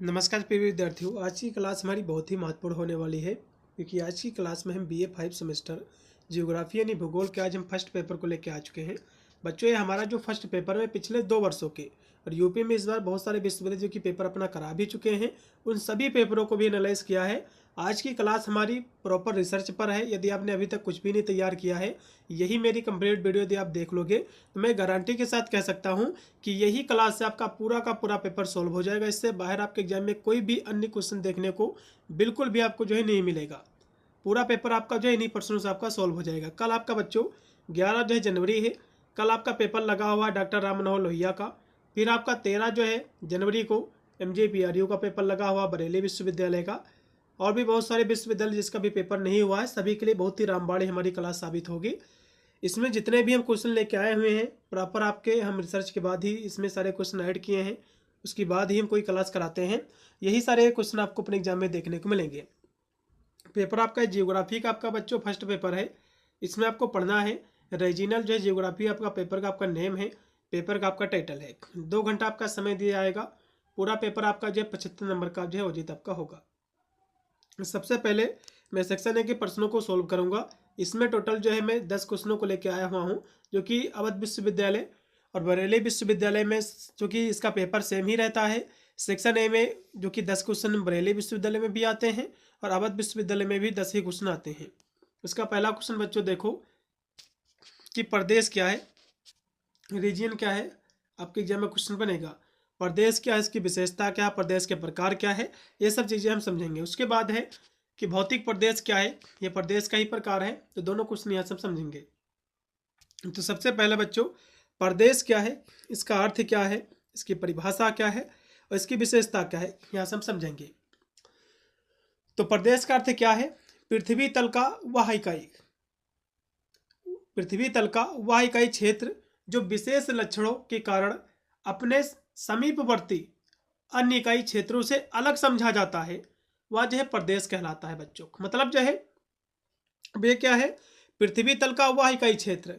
नमस्कार प्रिय विद्यार्थियों। आज की क्लास हमारी बहुत ही महत्वपूर्ण होने वाली है क्योंकि आज की क्लास में हम BA 5 सेमेस्टर जियोग्राफी यानी भूगोल के आज हम फर्स्ट पेपर को लेकर आ चुके हैं। बच्चों, ये हमारा जो फर्स्ट पेपर है पिछले 2 वर्षों के और यूपी में इस बार बहुत सारे विश्वविद्यालय जो कि पेपर अपना करा भी चुके हैं, उन सभी पेपरों को भी एनालाइज किया है। आज की क्लास हमारी प्रॉपर रिसर्च पर है। यदि आपने अभी तक कुछ भी नहीं तैयार किया है, यही मेरी कंप्लीट वीडियो यदि आप देख लोगे तो मैं गारंटी के साथ कह सकता हूं कि यही क्लास से आपका पूरा का पूरा पेपर सॉल्व हो जाएगा। इससे बाहर आपके एग्जाम में कोई भी अन्य क्वेश्चन देखने को बिल्कुल भी आपको जो है नहीं मिलेगा। पूरा पेपर आपका जो है इन्हीं प्रश्नों से आपका सॉल्व हो जाएगा। कल आपका बच्चों 11 जो है जनवरी है, कल आपका पेपर लगा हुआ है डॉक्टर राम मनोहर लोहिया का। फिर आपका 13 जो है जनवरी को MJPRU का पेपर लगा हुआ बरेली विश्वविद्यालय का। और भी बहुत सारे विश्वविद्यालय जिसका भी पेपर नहीं हुआ है, सभी के लिए बहुत ही रामबाड़ी हमारी क्लास साबित होगी। इसमें जितने भी हम क्वेश्चन लेके आए हुए हैं प्रॉपर आपके हम रिसर्च के बाद ही इसमें सारे क्वेश्चन ऐड किए हैं, उसके बाद ही हम कोई क्लास कराते हैं। यही सारे क्वेश्चन आपको अपने एग्जाम में देखने को मिलेंगे। पेपर आपका जियोग्राफी का आपका बच्चों फर्स्ट पेपर है। इसमें आपको पढ़ना है रीजनल जो है जियोग्राफी आपका पेपर का आपका नेम है, पेपर का आपका टाइटल है। 2 घंटा आपका समय दिया जाएगा। पूरा पेपर आपका जो है 75 नंबर का जो है उचित आपका होगा। सबसे पहले मैं सेक्शन ए के प्रश्नों को सोल्व करूंगा। इसमें टोटल जो है मैं 10 क्वेश्चनों को लेकर आया हुआ हूं, जो कि अवध विश्वविद्यालय और बरेली विश्वविद्यालय में जो कि इसका पेपर सेम ही रहता है। सेक्शन ए में जो कि 10 क्वेश्चन बरेली विश्वविद्यालय में भी आते हैं और अवध विश्वविद्यालय में भी 10 ही क्वेश्चन आते हैं। इसका पहला क्वेश्चन बच्चों देखो कि प्रदेश क्या है, रीजन क्या है। आपके एग्जाम में क्वेश्चन बनेगा प्रदेश क्या है, इसकी विशेषता क्या है, प्रदेश के प्रकार क्या है, ये सब चीज़ें हम समझेंगे। उसके बाद है कि भौतिक प्रदेश क्या है, ये प्रदेश का ही प्रकार है। तो दोनों क्वेश्चन यहाँ सब समझेंगे। तो सबसे पहले बच्चों प्रदेश क्या है, इसका अर्थ क्या है, इसकी परिभाषा क्या है और इसकी विशेषता क्या है, यहाँ सब समझेंगे। तो प्रदेश का अर्थ क्या है, पृथ्वी तल का वह इकाई, पृथ्वी तल का वह इकाई क्षेत्र जो विशेष लक्षणों के कारण अपने समीपवर्ती अन्य इकाई क्षेत्रों से अलग समझा जाता है, वह जो है प्रदेश कहलाता है बच्चों। मतलब जो है वे क्या है, पृथ्वी तल का वह इकाई क्षेत्र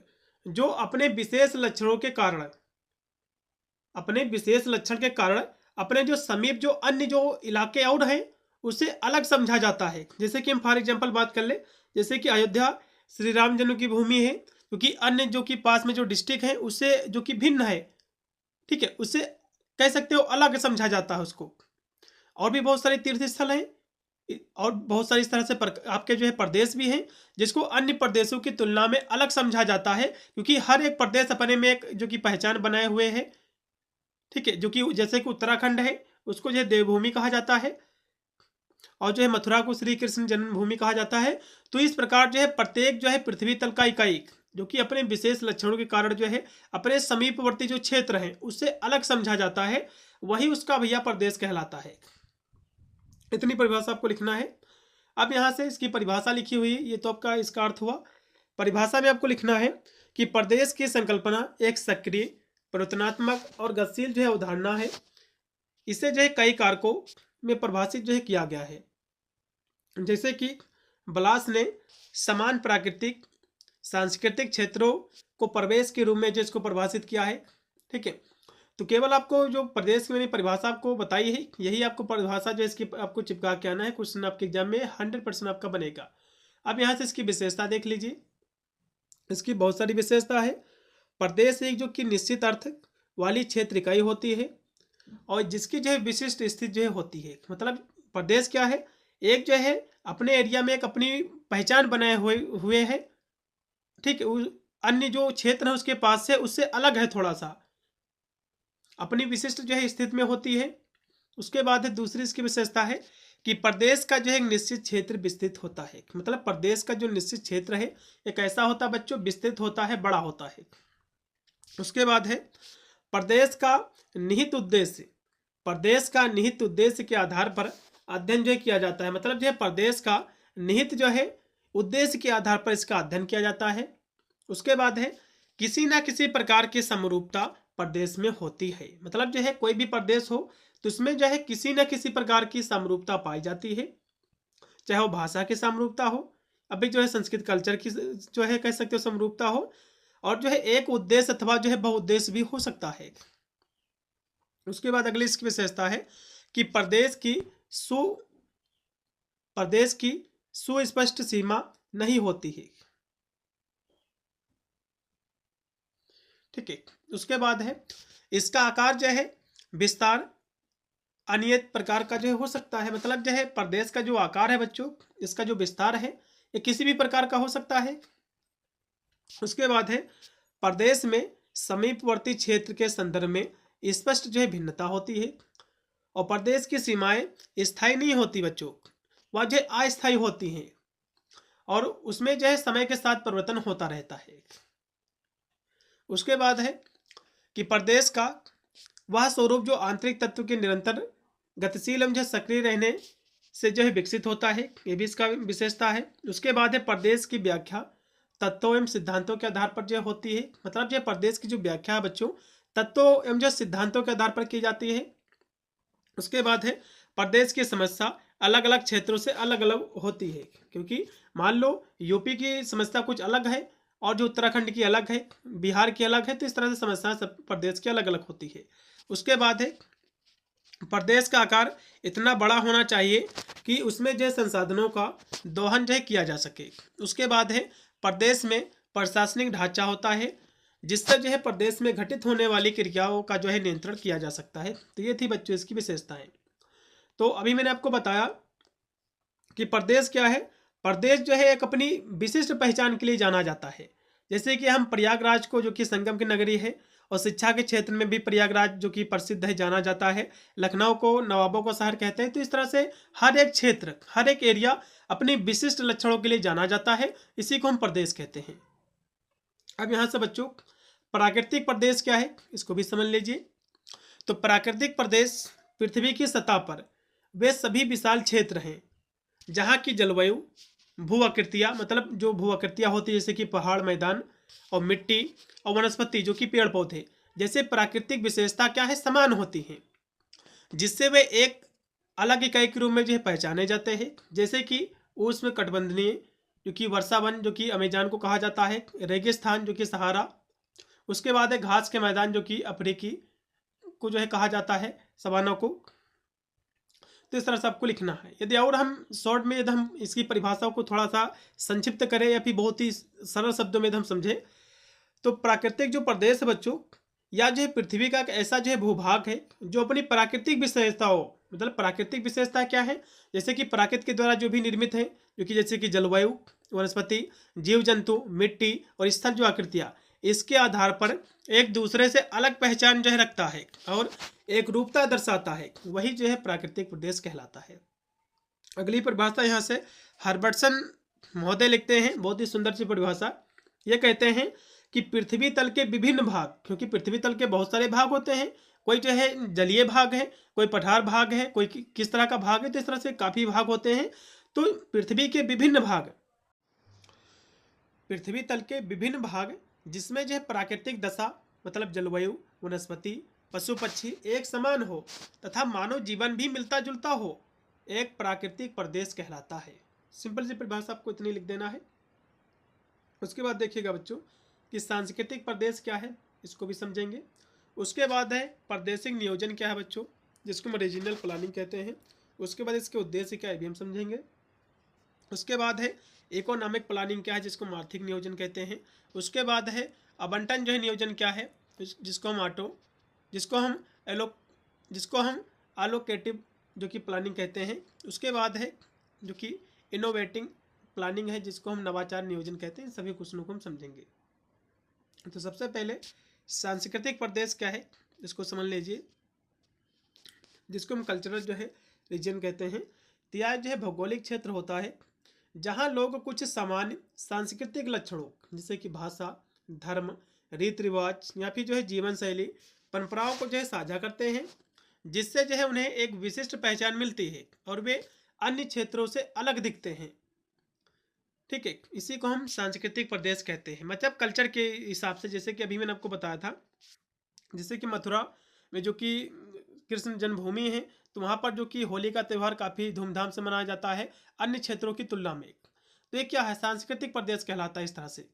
जो अपने विशेष लक्षणों के कारण, अपने विशेष लक्षण के कारण अपने जो समीप जो अन्य जो इलाके और हैं उसे अलग समझा जाता है। जैसे कि हम फॉर एग्जाम्पल बात कर ले, जैसे कि अयोध्या श्री राम जन्म की भूमि है, क्योंकि अन्य जो कि पास में जो डिस्ट्रिक्ट है उससे जो कि भिन्न है, ठीक है, उससे कह सकते हो अलग समझा जाता है उसको। और भी बहुत सारे तीर्थ स्थल हैं और बहुत सारी इस तरह से आपके जो है प्रदेश भी हैं जिसको अन्य प्रदेशों की तुलना में अलग समझा जाता है, क्योंकि हर एक प्रदेश अपने में एक जो कि पहचान बनाए हुए है, ठीक है। जो कि जैसे कि उत्तराखंड है उसको जो है देवभूमि कहा जाता है और जो है मथुरा को श्री कृष्ण जन्मभूमि कहा जाता है। तो इस प्रकार जो है प्रत्येक जो है पृथ्वी तल का इकाई जो कि अपने विशेष लक्षणों के कारण जो है अपने समीपवर्ती जो क्षेत्र हैं उससे अलग समझा जाता है, वही उसका भैया प्रदेश कहलाता है। इतनी परिभाषा आपको लिखना है। अब यहाँ से इसकी परिभाषा लिखी हुई है, ये तो आपका इसका अर्थ हुआ। परिभाषा में आपको लिखना है कि प्रदेश की संकल्पना एक सक्रिय, परिवर्तनात्मक और गतिशील जो है अवधारणा है। इसे जो है कई कारकों में परिभाषित जो है किया गया है। जैसे कि ब्लास ने समान प्राकृतिक सांस्कृतिक क्षेत्रों को प्रवेश के रूप में जो इसको परिभाषित किया है, ठीक है। तो केवल आपको जो प्रदेश की मैंने परिभाषा आपको बताई है, यही आपको परिभाषा जो इसकी आपको चिपका के आना है। क्वेश्चन आपके एग्जाम में 100% आपका बनेगा। अब यहाँ से इसकी विशेषता देख लीजिए। इसकी बहुत सारी विशेषता है। प्रदेश एक जो कि निश्चित अर्थ वाली क्षेत्र इकाई होती है और जिसकी जो है विशिष्ट स्थिति जो है होती है। मतलब प्रदेश क्या है, एक जो है अपने एरिया में एक अपनी पहचान बनाए हुए है, ठीक है। अन्य जो क्षेत्र है उसके पास से उससे अलग है, थोड़ा सा अपनी विशिष्ट जो है स्थिति में होती है। उसके बाद है दूसरी इसकी विशेषता है कि प्रदेश का जो है एक निश्चित क्षेत्र विस्तृत होता है। मतलब प्रदेश का जो निश्चित क्षेत्र है एक ऐसा होता है बच्चों, विस्तृत होता है, बड़ा होता है। उसके बाद है प्रदेश का निहित उद्देश्य, प्रदेश का निहित उद्देश्य के आधार पर अध्ययन जो है किया जाता है। मतलब जो है प्रदेश का निहित जो है उद्देश्य के आधार पर इसका अध्ययन किया जाता है। उसके बाद है किसी ना किसी प्रकार की समरूपता प्रदेश में होती है। मतलब जो है कोई भी प्रदेश हो तो उसमें जो है किसी न किसी प्रकार की समरूपता पाई जाती है, चाहे वो भाषा की समरूपता हो, अभी जो है संस्कृत कल्चर की जो है कह सकते हो समरूपता हो, और जो है एक उद्देश्य अथवा जो है बहुउद्देश्य भी हो सकता है। उसके बाद अगली इसकी विशेषता है कि प्रदेश की सुस्पष्ट सीमा नहीं होती है। ठीक है, उसके बाद है इसका आकार जो है विस्तार अनियत प्रकार का जो है हो सकता है। मतलब जो है प्रदेश का जो आकार है बच्चों, इसका जो विस्तार है ये किसी भी प्रकार का हो सकता है। उसके बाद है प्रदेश में समीपवर्ती क्षेत्र के संदर्भ में स्पष्ट जो है भिन्नता होती है, और प्रदेश की सीमाएं स्थायी नहीं होती बच्चों, वह जो है अस्थायी होती हैं, और उसमें जो है समय के साथ परिवर्तन होता रहता है। उसके बाद है कि प्रदेश का वह स्वरूप जो आंतरिक तत्व के निरंतर गतिशील एवं जो सक्रिय रहने से जो है विकसित होता है, ये भी इसका विशेषता है। उसके बाद है प्रदेश की व्याख्या तत्वों एवं सिद्धांतों के आधार पर जो होती है। मतलब जो प्रदेश की जो व्याख्या है बच्चों तत्वों एवं जो सिद्धांतों के आधार पर की जाती है। उसके बाद है प्रदेश की समस्या अलग अलग क्षेत्रों से अलग अलग होती है, क्योंकि मान लो यूपी की समस्या कुछ अलग है और जो उत्तराखंड की अलग है, बिहार की अलग है, तो इस तरह से समस्याएं सब प्रदेश की अलग अलग होती है। उसके बाद है प्रदेश का आकार इतना बड़ा होना चाहिए कि उसमें जो संसाधनों का दोहन जो है किया जा सके। उसके बाद है प्रदेश में प्रशासनिक ढांचा होता है जिससे जो है प्रदेश में घटित होने वाली क्रियाओं का जो है नियंत्रण किया जा सकता है। तो ये थी बच्चों इसकी विशेषताएं। तो अभी मैंने आपको बताया कि प्रदेश क्या है। प्रदेश जो है एक अपनी विशिष्ट पहचान के लिए जाना जाता है। जैसे कि हम प्रयागराज को, जो कि संगम की नगरी है, और शिक्षा के क्षेत्र में भी प्रयागराज जो कि प्रसिद्ध है, जाना जाता है। लखनऊ को नवाबों का शहर कहते हैं। तो इस तरह से हर एक क्षेत्र, हर एक एरिया अपनी विशिष्ट लक्षणों के लिए जाना जाता है, इसी को हम प्रदेश कहते हैं। अब यहाँ से बच्चों प्राकृतिक प्रदेश क्या है इसको भी समझ लीजिए। तो प्राकृतिक प्रदेश पृथ्वी की सतह पर वे सभी विशाल क्षेत्र हैं जहाँ की जलवायु, भू आकृतियाँ, मतलब जो भू आकृतियाँ होती है जैसे कि पहाड़, मैदान और मिट्टी और वनस्पति जो कि पेड़ पौधे जैसे प्राकृतिक विशेषता क्या है, समान होती हैं, जिससे वे एक अलग इकाई के रूप में जो है पहचाने जाते हैं। जैसे कि उष्ण कटिबंधीय जो कि वर्षा वन जो कि अमेजान को कहा जाता है, रेगिस्तान जो कि सहारा, उसके बाद है घास के मैदान जो कि अफ्रीकी को जो है कहा जाता है, सवाना को। तो इस तरह से आपको लिखना है। यदि और हम शॉर्ट में यदि हम इसकी परिभाषाओं को थोड़ा सा संक्षिप्त करें या फिर बहुत ही सरल शब्दों में यदि हम समझें, तो प्राकृतिक जो प्रदेश है बच्चों, या जो है पृथ्वी का एक ऐसा जो है भूभाग है जो अपनी प्राकृतिक विशेषताओं, मतलब प्राकृतिक विशेषता क्या है, जैसे कि प्रकृति के द्वारा जो भी निर्मित है, जो कि जैसे कि जलवायु, वनस्पति, जीव जंतु, मिट्टी और स्थल जो आकृतियाँ, इसके आधार पर एक दूसरे से अलग पहचान जो है रखता है और एक रूपता दर्शाता है, वही जो है प्राकृतिक प्रदेश कहलाता है। अगली परिभाषा यहाँ से हर्बर्टसन महोदय लिखते हैं, बहुत ही सुंदर सी परिभाषा। ये कहते हैं कि पृथ्वी तल के विभिन्न भाग, क्योंकि पृथ्वी तल के बहुत सारे भाग होते हैं, कोई जो है जलीय भाग है, कोई पठार भाग है, कोई किस तरह का भाग है, तो इस तरह से काफी भाग होते हैं। तो पृथ्वी के विभिन्न भाग, पृथ्वी तल के विभिन्न भाग जिसमें जो है प्राकृतिक दशा, मतलब जलवायु, वनस्पति, पशु पक्षी एक समान हो तथा मानव जीवन भी मिलता जुलता हो, एक प्राकृतिक प्रदेश कहलाता है। सिंपल सी परिभाषा आपको इतनी लिख देना है। उसके बाद देखिएगा बच्चों कि सांस्कृतिक प्रदेश क्या है, इसको भी समझेंगे। उसके बाद है प्रादेशिक नियोजन क्या है बच्चों, जिसको हम रीजनल प्लानिंग कहते हैं। उसके बाद इसके उद्देश्य क्या है भी हम समझेंगे। उसके बाद है इकोनॉमिक प्लानिंग क्या है, जिसको हम आर्थिक नियोजन कहते हैं। उसके बाद है आवंटन जो है नियोजन क्या है, जिसको हम एलोकेटिव जो कि प्लानिंग कहते हैं। उसके बाद है जो कि इनोवेटिंग प्लानिंग है, जिसको हम नवाचार नियोजन कहते हैं। सभी क्वेश्चनों को हम समझेंगे। तो सबसे पहले सांस्कृतिक प्रदेश क्या है इसको समझ लीजिए, जिसको हम कल्चरल जो है रीजन कहते हैं। तो यह जो है भौगोलिक क्षेत्र होता है जहाँ लोग कुछ सामान्य सांस्कृतिक लक्षणों जैसे कि भाषा, धर्म, रीति रिवाज या फिर जो है जीवन शैली, परंपराओं को जो है साझा करते हैं, जिससे जो है उन्हें एक विशिष्ट पहचान मिलती है और वे अन्य क्षेत्रों से अलग दिखते हैं। ठीक है, इसी को हम सांस्कृतिक प्रदेश कहते हैं, मतलब कल्चर के हिसाब से। जैसे कि अभी मैंने आपको बताया था, जैसे कि मथुरा में जो कि कृष्ण जन्मभूमि है, तो वहाँ पर जो कि होली का त्यौहार काफ़ी धूमधाम से मनाया जाता है अन्य क्षेत्रों की तुलना में। तो ये क्या है, सांस्कृतिक प्रदेश कहलाता है इस तरह से।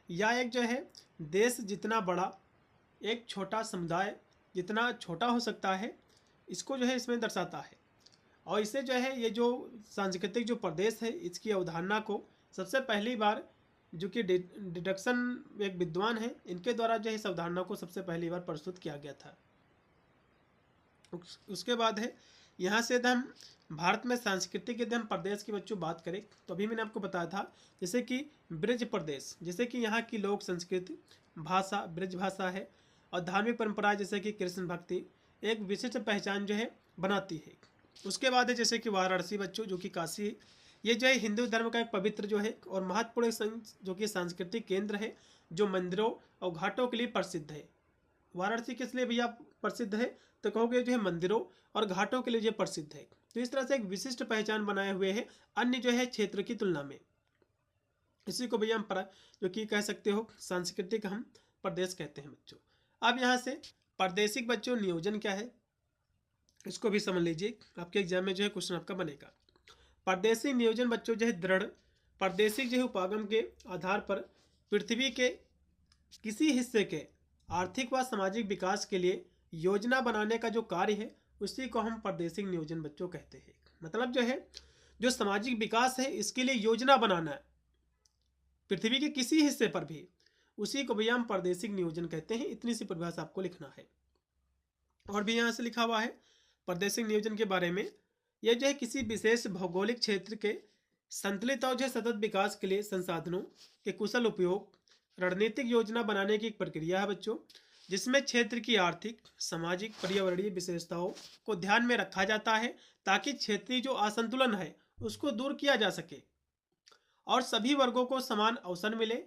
या एक जो है देश जितना बड़ा, एक छोटा समुदाय जितना छोटा हो सकता है, इसको जो है इसमें दर्शाता है। और इसे जो है ये जो सांस्कृतिक जो प्रदेश है इसकी अवधारणा को सबसे पहली बार जो कि डिडक्शन एक विद्वान है इनके द्वारा जो है इस अवधारणा को सबसे पहली बार प्रस्तुत किया गया था। उसके बाद है यहाँ से यदि हम भारत में सांस्कृतिक यदि हम प्रदेश की बच्चों बात करें तो अभी मैंने आपको बताया था जैसे कि ब्रज प्रदेश, जैसे कि यहाँ की लोक संस्कृति भाषा ब्रज भाषा है और धार्मिक परंपराएं जैसे कि कृष्ण भक्ति एक विशिष्ट पहचान जो है बनाती है। उसके बाद है जैसे कि वाराणसी बच्चों जो कि काशी, ये जो है हिंदू धर्म का एक पवित्र जो है और महत्वपूर्ण जो कि सांस्कृतिक केंद्र है जो मंदिरों और घाटों के लिए प्रसिद्ध है। वाराणसी किस लिए भैया प्रसिद्ध है तो कहोगे जो है मंदिरों और घाटों के लिए जो प्रसिद्ध है। तो इस तरह से एक विशिष्ट पहचान बनाए हुए है अन्य जो है क्षेत्र की तुलना में। इसी को भैया हम जो कि कह सकते हो सांस्कृतिक हम प्रदेश कहते हैं बच्चों। अब यहाँ से प्रादेशिक बच्चों नियोजन क्या है इसको भी समझ लीजिए, आपके एग्जाम में जो है क्वेश्चन आपका बनेगा। प्रादेशिक नियोजन बच्चों जो है दृढ़ प्रादेशिक जो है उपागम के आधार पर पृथ्वी के किसी हिस्से के आर्थिक व सामाजिक विकास के लिए योजना बनाने का जो कार्य है उसी को हम प्रादेशिक नियोजन बच्चों कहते हैं। मतलब जो है जो सामाजिक विकास है इसके लिए योजना बनाना है पृथ्वी के किसी हिस्से पर भी, उसी को भैया हम प्रादेशिक नियोजन कहते हैं। इतनी सी परिभाषा आपको लिखना है। और भी यहाँ से लिखा हुआ है प्रादेशिक नियोजन के बारे में, यह जो है किसी विशेष भौगोलिक क्षेत्र के संतुलित और जो है सतत विकास के लिए संसाधनों के कुशल उपयोग रणनीतिक योजना बनाने की एक प्रक्रिया है बच्चों, जिसमें क्षेत्र की आर्थिक सामाजिक पर्यावरणीय विशेषताओं को ध्यान में रखा जाता है ताकि क्षेत्रीय जो असंतुलन है उसको दूर किया जा सके और सभी वर्गों को समान अवसर मिले,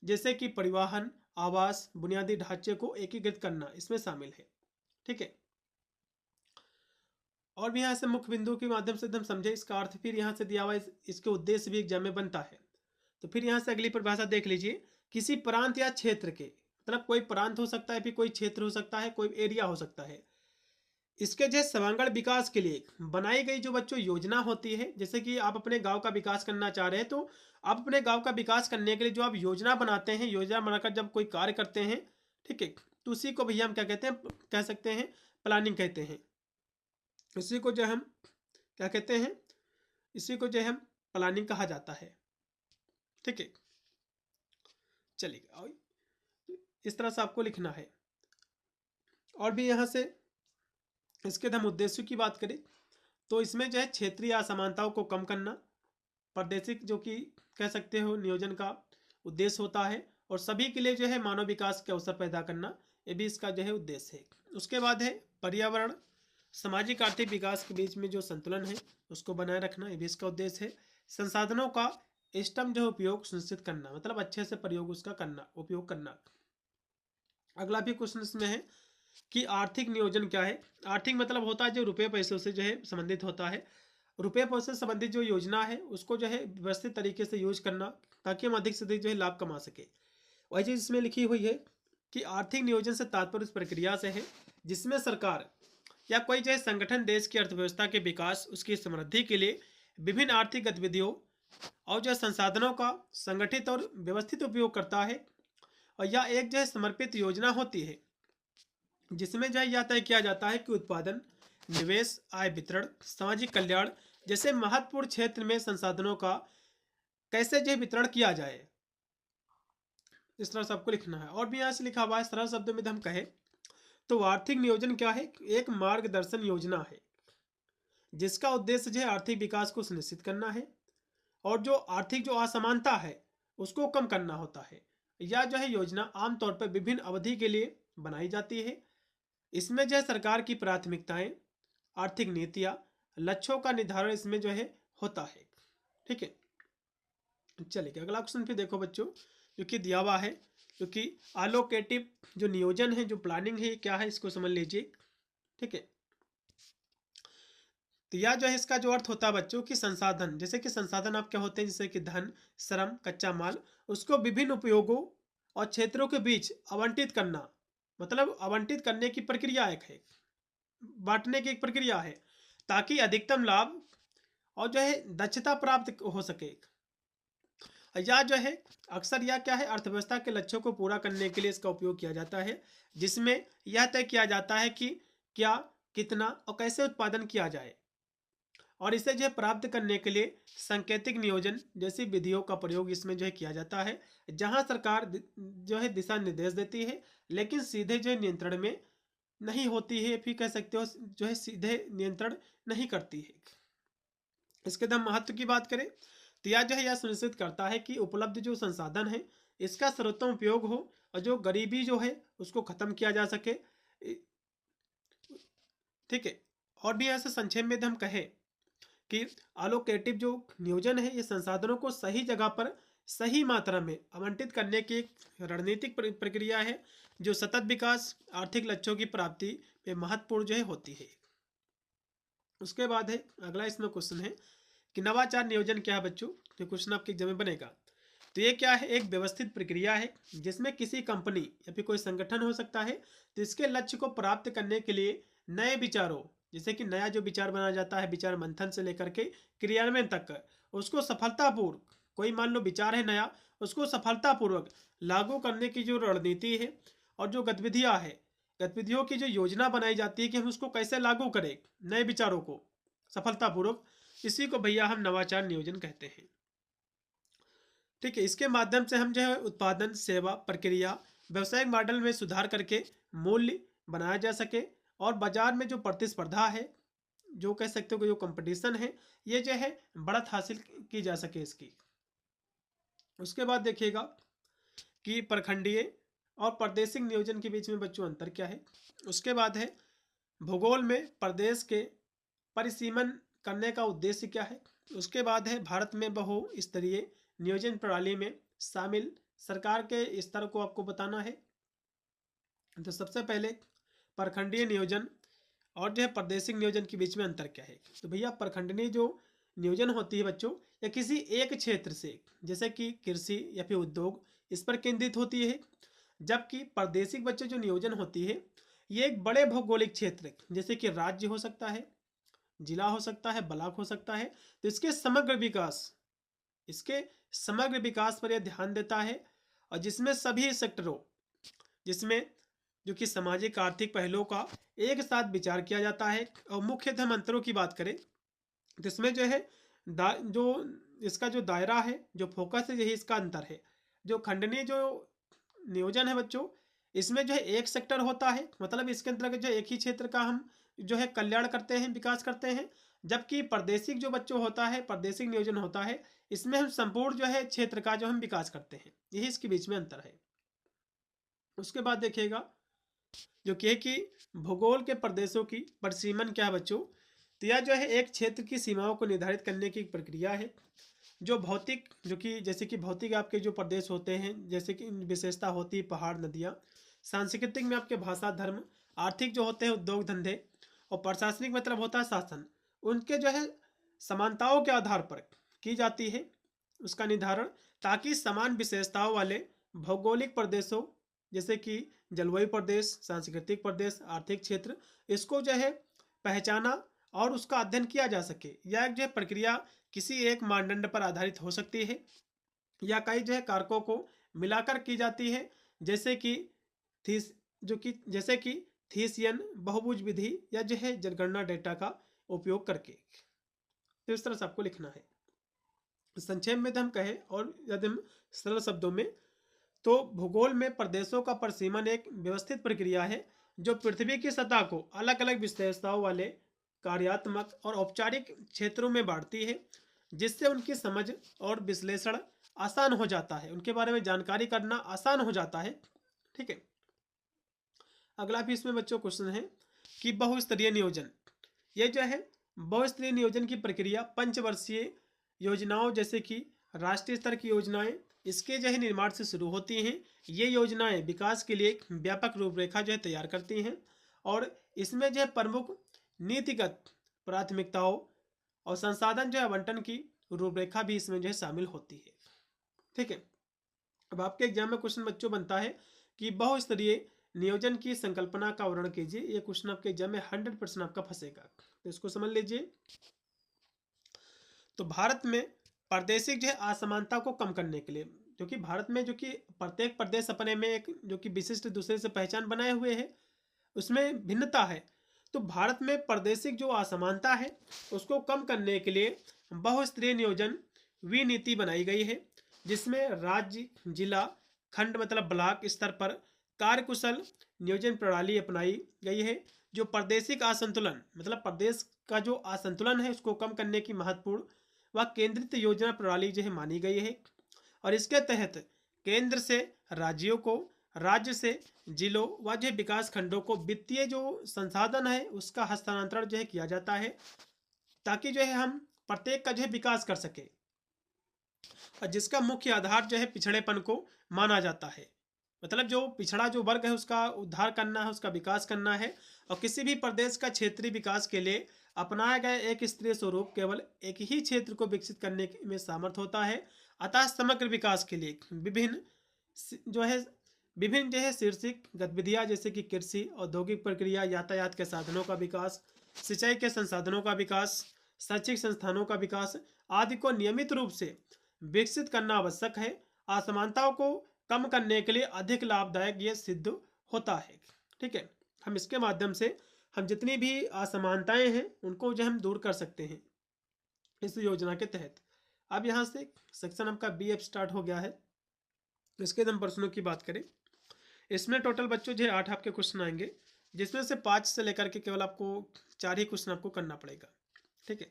जैसे कि परिवहन आवास बुनियादी ढांचे को एकीकृत करना इसमें शामिल है। ठीक है। और भी यहाँ से मुख्य बिंदु के माध्यम से हम समझे इसका अर्थ फिर यहाँ से दिया हुआ इसके उद्देश्य भी एग्जाम में बनता है। तो फिर यहाँ से अगली परिभाषा देख लीजिए, किसी प्रांत या क्षेत्र के, मतलब कोई प्रांत हो सकता है फिर कोई क्षेत्र हो सकता है कोई एरिया हो सकता है, इसके जो सर्वांगीण विकास के लिए बनाई गई जो बच्चों योजना होती है, जैसे कि आप अपने गांव का विकास करना चाह रहे हैं तो आप अपने गांव का विकास करने के लिए जो आप योजना बनाते हैं, योजना बनाकर जब कोई कार्य करते हैं, ठीक है, तो उसी को भैया हम क्या कहते हैं, कह सकते हैं प्लानिंग कहते हैं। इसी को जो हम क्या कहते हैं, इसी को जो हम प्लानिंग कहा जाता है। ठीक है, चलिए इस तरह से आपको लिखना है। और भी यहाँ से इसके हम उद्देश्यों की बात करें तो इसमें जो है क्षेत्रीय असमानताओं को कम करना प्रादेशिक जो कि कह सकते हो नियोजन का उद्देश्य होता है, और सभी के लिए जो है मानव विकास के अवसर पैदा करना, ये भी इसका जो है उद्देश्य है। उसके बाद है पर्यावरण सामाजिक आर्थिक विकास के बीच में जो संतुलन है उसको बनाए रखना, ये भी इसका उद्देश्य है। संसाधनों का इष्टतम जो उपयोग सुनिश्चित करना, मतलब अच्छे से प्रयोग उसका करना, उपयोग करना। अगला भी क्वेश्चन इसमें है कि आर्थिक नियोजन क्या है। आर्थिक मतलब होता है जो रुपये पैसों से जो है संबंधित होता है, रुपये पैसे से संबंधित जो योजना है उसको जो है व्यवस्थित तरीके से यूज करना ताकि हम अधिक से अधिक जो है लाभ कमा सके। वही चीज इसमें लिखी हुई है कि आर्थिक नियोजन से तात्पर्य उस प्रक्रिया से है जिसमें सरकार या कोई जो है संगठन देश की अर्थव्यवस्था के विकास उसकी समृद्धि के लिए विभिन्न आर्थिक गतिविधियों और जो संसाधनों का संगठित और व्यवस्थित उपयोग करता है, और यह एक जो है समर्पित योजना होती है जिसमें जो है यह तय किया जाता है कि उत्पादन निवेश आय वितरण सामाजिक कल्याण जैसे महत्वपूर्ण क्षेत्र में संसाधनों का कैसे जो वितरण किया जाए। इस तरह से आपको लिखना है। और भी यहाँ से लिखा हुआ है सरल शब्दों में हम कहें तो आर्थिक नियोजन क्या है, एक मार्गदर्शन योजना है जिसका उद्देश्य जो है आर्थिक विकास को सुनिश्चित करना है और जो आर्थिक जो असमानता है उसको कम करना होता है। यह जो है योजना आमतौर पर विभिन्न अवधि के लिए बनाई जाती है। इसमें जो है सरकार की प्राथमिकताएं आर्थिक नीतियां लक्ष्यों का निर्धारण इसमें जो है होता है। ठीक है, चलिए अगला क्वेश्चन फिर देखो बच्चों जो कि दिया हुआ है, क्योंकि आलोकेटिव जो नियोजन है जो प्लानिंग है क्या है इसको समझ लीजिए। ठीक है, तो यह जो है इसका जो अर्थ होता है बच्चों की संसाधन, जैसे कि संसाधन आप क्या होते हैं जैसे कि धन श्रम कच्चा माल, उसको विभिन्न उपयोगों और क्षेत्रों के बीच आवंटित करना, मतलब आवंटित करने की प्रक्रिया एक है, बांटने की एक प्रक्रिया है ताकि अधिकतम लाभ और जो है दक्षता प्राप्त हो सके। यह जो है अक्सर यह क्या है अर्थव्यवस्था के लक्ष्यों को पूरा करने के लिए इसका उपयोग किया जाता है, जिसमें यह तय किया जाता है कि क्या कितना और कैसे उत्पादन किया जाए, और इसे जो है प्राप्त करने के लिए सांकेतिक नियोजन जैसी विधियों का प्रयोग इसमें जो है किया जाता है, जहां सरकार जो है दिशा निर्देश देती है, लेकिन सीधे जो है नियंत्रण में नहीं होती है, फिर कह सकते हो जो है सीधे नियंत्रण नहीं करती है। इसके हम महत्व की बात करें तो यह जो है यह सुनिश्चित करता है कि उपलब्ध जो संसाधन है इसका सर्वोत्तम उपयोग हो और जो गरीबी जो है उसको खत्म किया जा सके। ठीक है, और भी ऐसे संक्षेप में हम कहें कि अलोकेटिव जो नियोजन है ये संसाधनों को सही जगह पर सही मात्रा में आवंटित करने की एक रणनीतिक प्रक्रिया है जो सतत विकास आर्थिक लक्ष्यों की प्राप्ति में महत्वपूर्ण जो है होती है। उसके बाद है अगला इसमें क्वेश्चन है कि नवाचार नियोजन क्या है बच्चों, तो क्वेश्चन आपके एग्जाम में बनेगा। तो ये क्या है, एक व्यवस्थित प्रक्रिया है जिसमें किसी कंपनी या फिर कोई संगठन हो सकता है तो इसके लक्ष्य को प्राप्त करने के लिए नए विचारों, जैसे कि नया जो विचार बनाया जाता है विचार मंथन से लेकर के क्रियान्वयन तक, उसको सफलतापूर्वक, कोई मान लो विचार है नया, उसको सफलतापूर्वक लागू करने की जो रणनीति है और जो गतिविधियां है, गतिविधियों की जो योजना बनाई जाती है कि हम उसको कैसे लागू करें नए विचारों को सफलतापूर्वक, इसी को भैया हम नवाचार नियोजन कहते हैं। ठीक है, इसके माध्यम से हम जो है उत्पादन, सेवा, प्रक्रिया, व्यवसायिक मॉडल में सुधार करके मूल्य बनाया जा सके और बाजार में जो प्रतिस्पर्धा है, जो कह सकते हो कि जो कंपटीशन है, ये जो है बढ़त हासिल की जा सके इसकी। उसके बाद देखिएगा कि प्रखंडीय और प्रादेशिक नियोजन के बीच में बच्चों अंतर क्या है। उसके बाद है भूगोल में प्रदेश के परिसीमन करने का उद्देश्य क्या है। उसके बाद है भारत में बहुस्तरीय नियोजन प्रणाली में शामिल सरकार के स्तर को आपको बताना है। तो सबसे पहले प्रखंडीय नियोजन और जो है प्रादेशिक नियोजन के बीच में अंतर क्या है। तो भैया प्रखंडीय जो नियोजन होती है बच्चों, या किसी एक क्षेत्र से जैसे कि कृषि या फिर उद्योग इस पर केंद्रित होती है, जबकि प्रादेशिक बच्चों जो नियोजन होती है ये एक बड़े भौगोलिक क्षेत्र जैसे कि राज्य हो सकता है, जिला हो सकता है, ब्लॉक हो सकता है, तो इसके समग्र विकास पर यह ध्यान देता है, और जिसमें सभी सेक्टरों, जिसमें जो कि सामाजिक आर्थिक पहलुओं का एक साथ विचार किया जाता है। और मुख्यतः हम अंतरों की बात करें तो इसमें जो है जो इसका जो दायरा है, जो फोकस है, यही इसका अंतर है। जो खंडनीय जो नियोजन है बच्चों, इसमें जो है एक सेक्टर होता है, मतलब इसके अंतर्गत जो एक ही क्षेत्र का हम जो है कल्याण करते हैं, विकास करते हैं, जबकि प्रादेशिक जो बच्चों होता है, प्रादेशिक नियोजन होता है, इसमें हम संपूर्ण जो है क्षेत्र का जो हम विकास करते हैं। यही इसके बीच में अंतर है। उसके बाद देखिएगा जो कि भूगोल के प्रदेशों की परिसीमन क्या है बच्चों, तो यह जो है एक क्षेत्र की सीमाओं को निर्धारित करने की प्रक्रिया है। जो भौतिक, जो कि जैसे कि भौतिक आपके जो प्रदेश होते हैं, जैसे कि विशेषता होती है पहाड़, नदियाँ, सांस्कृतिक में आपके भाषा, धर्म, आर्थिक जो होते हैं उद्योग धंधे, और प्रशासनिक मतलब होता है शासन, उनके जो है समानताओं के आधार पर की जाती है उसका निर्धारण, ताकि समान विशेषताओं वाले भौगोलिक प्रदेशों जैसे कि जलवायु प्रदेश, सांस्कृतिक प्रदेश, आर्थिक क्षेत्र, इसको जो है पहचाना और उसका अध्ययन किया जा सके। यह जो है प्रक्रिया किसी एक मानदंड पर आधारित हो सकती है या कई जो है कारकों को मिलाकर की जाती है, जैसे कि थीसियन बहुभुज विधि या जो है जनगणना डेटा का उपयोग करके। तो इस तरह से आपको लिखना है। संक्षेप में हम कहें और यदि हम सरल शब्दों में, तो भूगोल में प्रदेशों का परिसीमन एक व्यवस्थित प्रक्रिया है जो पृथ्वी की सतह को अलग अलग विशेषताओं वाले कार्यात्मक और औपचारिक क्षेत्रों में बांटती है, जिससे उनकी समझ और विश्लेषण आसान हो जाता है, उनके बारे में जानकारी करना आसान हो जाता है। ठीक है, अगला भी इसमें बच्चों क्वेश्चन है कि बहुस्तरीय नियोजन। ये जो है बहुस्तरीय नियोजन की प्रक्रिया पंचवर्षीय योजनाओं जैसे कि राष्ट्रीय स्तर की योजनाएं इसके जो है निर्माण से शुरू होती हैं। ये योजनाएं विकास के लिए एक व्यापक रूपरेखा जो है तैयार करती हैं, और इसमें जो है प्रमुख नीतिगत प्राथमिकताओं और संसाधन जो है आवंटन की रूपरेखा भी इसमें जो है शामिल होती है। ठीक है, अब आपके एग्जाम में क्वेश्चन बच्चों बनता है कि बहुस्तरीय नियोजन की संकल्पना का वर्णन कीजिए। ये क्वेश्चन आपके एग्जाम में 100% आपका फंसेगा, तो इसको समझ लीजिए। तो भारत में प्रादेशिक जो है असमानता को कम करने के लिए, जो कि भारत में जो कि प्रत्येक प्रदेश अपने में एक जो कि विशिष्ट दूसरे से पहचान बनाए हुए है, उसमें भिन्नता है, तो भारत में प्रादेशिक जो असमानता है उसको कम करने के लिए बहुस्तरीय नियोजन विनीति बनाई गई है, जिसमें राज्य, जिला, खंड मतलब ब्लॉक स्तर पर कार्यकुशल नियोजन प्रणाली अपनाई गई है। जो प्रादेशिक असंतुलन मतलब प्रदेश का जो असंतुलन है उसको कम करने की महत्वपूर्ण व केंद्रित योजना प्रणाली जो है मानी गई है। और इसके तहत केंद्र से राज्यों को, राज्य से जिलों व जो विकास खंडों को वित्तीय जो संसाधन है उसका हस्तांतरण जो है किया जाता है, ताकि जो है हम प्रत्येक का जो है विकास कर सके, और जिसका मुख्य आधार जो है पिछड़ेपन को माना जाता है। मतलब जो पिछड़ा जो वर्ग है उसका उद्धार करना है, उसका विकास करना है। और किसी भी प्रदेश का क्षेत्रीय विकास के लिए अपनाया गया एक स्तरीय स्वरूप केवल एक ही क्षेत्र को विकसित करने में सामर्थ होता है। अतः समग्र विकास के लिए विभिन्न जो है शीर्षक गतिविधियां जैसे कि कृषि, औद्योगिक प्रक्रिया, यातायात के साधनों का विकास, सिंचाई के संसाधनों का विकास, शैक्षिक संस्थानों का विकास आदि को नियमित रूप से विकसित करना आवश्यक है। असमानताओं को कम करने के लिए अधिक लाभदायक ये सिद्ध होता है। ठीक है, हम इसके माध्यम से हम जितनी भी असमानताएं हैं उनको जो हम दूर कर सकते हैं इस योजना के तहत। अब यहाँ से सेक्शन आपका बी एफ स्टार्ट हो गया है। इसके हम प्रश्नों की बात करें, इसमें टोटल बच्चों जो है 8 आपके क्वेश्चन आएंगे, जिसमें से 5 से लेकर के केवल आपको 4 ही क्वेश्चन आपको करना पड़ेगा। ठीक है,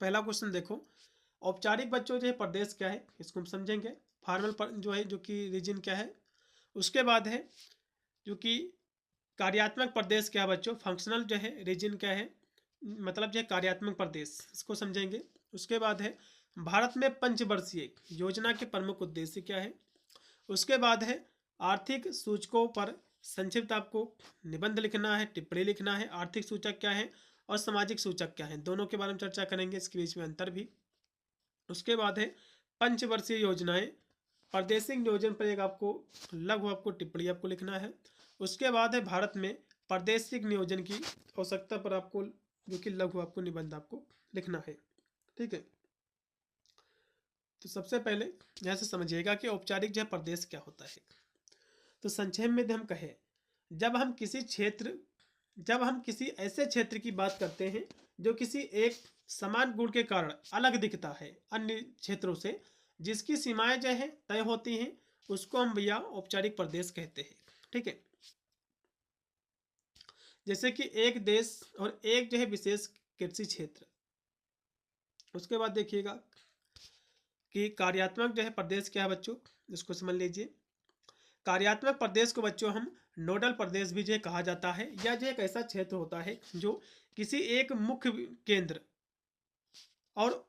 पहला क्वेश्चन देखो, औपचारिक बच्चों जो है प्रदेश क्या है इसको हम समझेंगे। फॉर्मल जो है जो कि रीजन क्या है। उसके बाद है जो कि कार्यात्मक प्रदेश क्या है बच्चों, फंक्शनल जो है रीजन क्या है, मतलब जो है कार्यात्मक प्रदेश, इसको समझेंगे। उसके बाद है भारत में पंचवर्षीय योजना के प्रमुख उद्देश्य क्या है। उसके बाद है आर्थिक सूचकों पर संक्षिप्त आपको निबंध लिखना है, टिप्पणी लिखना है। आर्थिक सूचक क्या है और सामाजिक सूचक क्या है, दोनों के बारे में चर्चा करेंगे, इसके बीच में अंतर भी। उसके बाद है पंचवर्षीय योजनाएं, प्रादेशिक नियोजन पर एक आपको लघु आपको टिप्पणी आपको लिखना है। उसके बाद है भारत में प्रादेशिक नियोजन की आवश्यकता पर आपको जो कि लघु आपको निबंध आपको लिखना है। ठीक है, तो सबसे पहले यहाँ से समझिएगा कि औपचारिक जो है प्रदेश क्या होता है। तो संक्षेप में हम कहें, जब हम किसी ऐसे क्षेत्र की बात करते हैं जो किसी एक समान गुण के कारण अलग दिखता है अन्य क्षेत्रों से, जिसकी सीमाएं जो है तय होती हैं, उसको हम भैया औपचारिक प्रदेश कहते हैं। ठीक है, जैसे कि एक देश और एक जो है विशेष कृषि क्षेत्र। उसके बाद देखिएगा कि कार्यात्मक जो है प्रदेश क्या है बच्चों, इसको समझ लीजिए। कार्यात्मक प्रदेश को बच्चों हम नोडल प्रदेश भी जो है कहा जाता है। यह जो एक ऐसा क्षेत्र होता है जो किसी एक मुख्य केंद्र और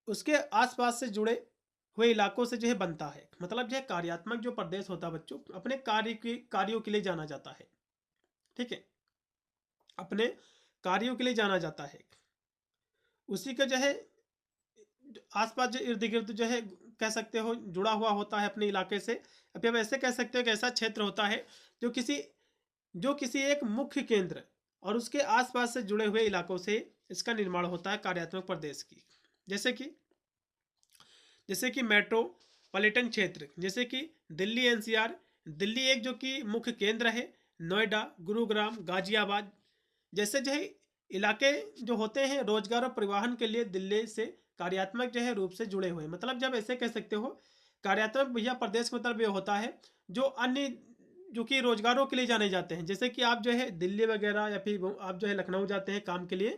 उसके आसपास से जुड़े हुए इलाकों से जो है बनता है। मतलब जो है कार्यात्मक जो प्रदेश होता है बच्चों अपने कार्यों के लिए जाना जाता है। ठीक है, अपने कार्यों के लिए जाना जाता है। उसी का जो है आसपास जो इर्द गिर्द जो है कह सकते हो जुड़ा हुआ होता है अपने इलाके से। अभी हम ऐसे कह सकते हो कि ऐसा क्षेत्र होता है जो किसी एक मुख्य केंद्र और उसके आसपास से जुड़े हुए इलाकों से इसका निर्माण होता है कार्यात्मक प्रदेश की। जैसे कि मेट्रोपॉलिटन क्षेत्र, जैसे कि दिल्ली एनसीआर, दिल्ली एक जो कि मुख्य केंद्र है, नोएडा, गुरुग्राम, गाजियाबाद जैसे जो है इलाके जो होते हैं रोजगार और परिवहन के लिए दिल्ली से कार्यात्मक जो है रूप से जुड़े हुए। मतलब जब ऐसे कह सकते हो कार्यात्मक भैया प्रदेश का मतलब ये होता है जो अन्य जो कि रोजगारों के लिए जाने जाते हैं। जैसे कि आप जो है दिल्ली वगैरह या फिर आप जो है लखनऊ जाते हैं काम के लिए,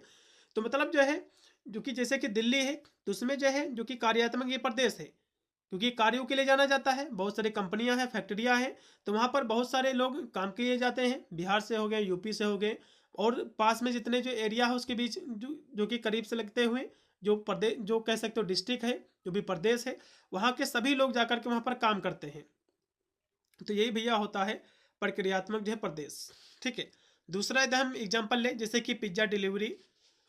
तो मतलब जो है जो कि जैसे कि दिल्ली है तो उसमें जो है जो कि कार्यात्मक ये प्रदेश है, क्योंकि कार्यों के लिए जाना जाता है। बहुत सारी कंपनियां हैं, फैक्ट्रियां हैं, तो वहाँ पर बहुत सारे लोग काम के लिए जाते हैं। बिहार से हो गए, यूपी से हो गए, और पास में जितने जो एरिया है उसके बीच जो कि करीब से लगते हुए जो प्रदेश जो कह सकते हो डिस्ट्रिक्ट है, जो भी प्रदेश है, वहाँ के सभी लोग जाकर के वहाँ पर काम करते हैं। तो यही भैया होता है प्रक्रियात्मक जो है प्रदेश। ठीक है, दूसरा यदि हम एग्जाम्पल लें, जैसे कि पिज्ज़ा डिलीवरी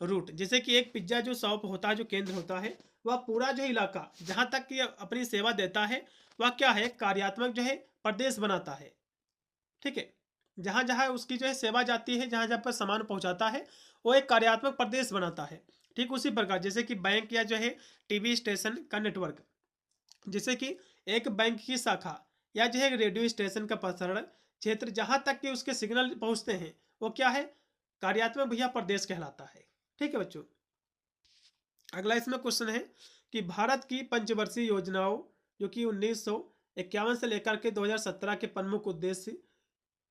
रूट, जैसे कि एक पिज्ज़ा जो शॉप होता है, जो केंद्र होता है, वह पूरा जो इलाका जहाँ तक कि अपनी सेवा देता है वह क्या है कार्यात्मक जो है प्रदेश बनाता है। ठीक है, जहाँ जहाँ उसकी जो है सेवा जाती है, जहाँ जहाँ पर सामान पहुँचाता है, वो एक कार्यात्मक प्रदेश बनाता है। ठीक उसी प्रकार जैसे कि बैंक या जो है टीवी स्टेशन का नेटवर्क, जैसे कि एक बैंक की शाखा या जो है रेडियो स्टेशन का प्रसारण क्षेत्र, जहाँ तक कि उसके सिग्नल पहुँचते हैं वो क्या है कार्यात्मक भैया प्रदेश कहलाता है। ठीक है बच्चों। अगला इसमें क्वेश्चन है कि भारत की पंचवर्षीय योजनाओं जो कि 1951 से लेकर के 2017 के प्रमुख उद्देश्य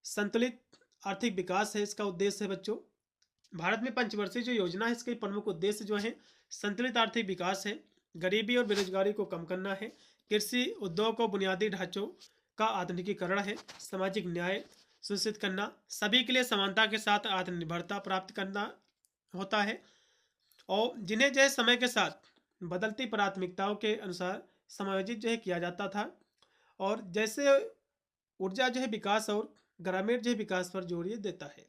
संतुलित आर्थिक विकास है। इसका उद्देश्य है बच्चों, भारत में पंचवर्षीय जो योजना है इसके प्रमुख उद्देश्य जो है संतुलित आर्थिक विकास है, गरीबी और बेरोजगारी को कम करना है, कृषि उद्योग और बुनियादी ढांचों का आधुनिकीकरण है, सामाजिक न्याय सुनिश्चित करना, सभी के लिए समानता के साथ आत्मनिर्भरता प्राप्त करना होता है, और जिन्हें जो है समय के साथ बदलती प्राथमिकताओं के अनुसार समायोजित जो है किया जाता था, और जैसे ऊर्जा जो है विकास और ग्रामीण जो है विकास पर जोर ये देता है।